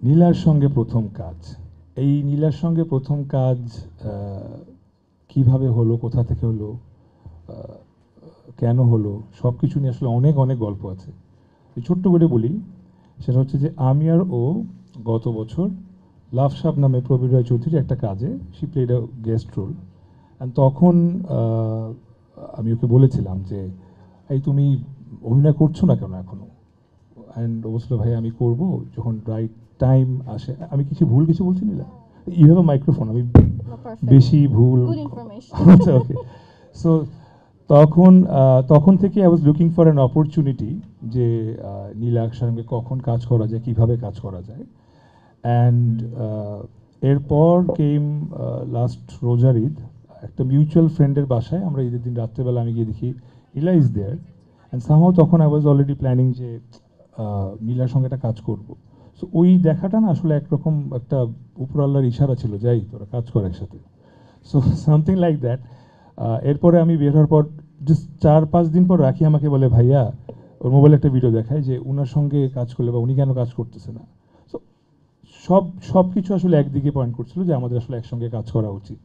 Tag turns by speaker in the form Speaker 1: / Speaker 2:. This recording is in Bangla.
Speaker 1: নীলার সঙ্গে প্রথম কাজ, এই নীলার সঙ্গে প্রথম কাজ কিভাবে হলো, কোথা থেকে হলো, কেন হলো, সব কিছু নিয়ে আসলে অনেক অনেক গল্প আছে। ছোট্ট করে বলি, সেটা হচ্ছে যে আমি আর ও গত বছর লাভ সাব নামে প্রবীর রায় চৌধুরীর একটা কাজে she played a guest role. And তখন আমি ওকে বলেছিলাম যে এই তুমি অভিনয় করছো না কেন এখনো। অ্যান্ড ও বলছিল ভাই আমি করব যখন রাইট টাইম আসে। আমি কিছু বলছি নিলা, ইউ হ্যাভ আ মাইক্রোফোন, আমি বেশি ভুল আচ্ছা ওকে। সো তখন থেকে I was looking for an opportunity যে নীলা সঙ্গে কখন কাজ করা যায়, কিভাবে কাজ করা যায়। অ্যান্ড এরপর কেম লাস্ট রোজার ঈদ, একটা মিউচুয়াল ফ্রেন্ডের বাসায় আমরা ঈদের দিন রাত্রেবেলা আমি গিয়ে দেখি নীলা ইজ দেয়ার। অ্যান্ড সামহাও তখন আই ওয়াজ অলরেডি প্ল্যানিং যে নীলার সঙ্গে একটা কাজ করব। সো ওই দেখাটা না আসলে একরকম একটা উপরওয়ালার ইশারা ছিল, যাই তোরা কাজ কর একসাথে। So something like that. এরপরে আমি বের হওয়ার পর জাস্ট 4-5 দিন পর রাখি আমাকে বলে ভাইয়া, ওর মোবাইলে একটা ভিডিও দেখায় যে উনার সঙ্গে কাজ করলে বা উনি কেন কাজ করতেছে না। সো সব কিছু আসলে একদিকে পয়েন্ট করছিল যে আমাদের আসলে একসঙ্গে কাজ করা উচিত।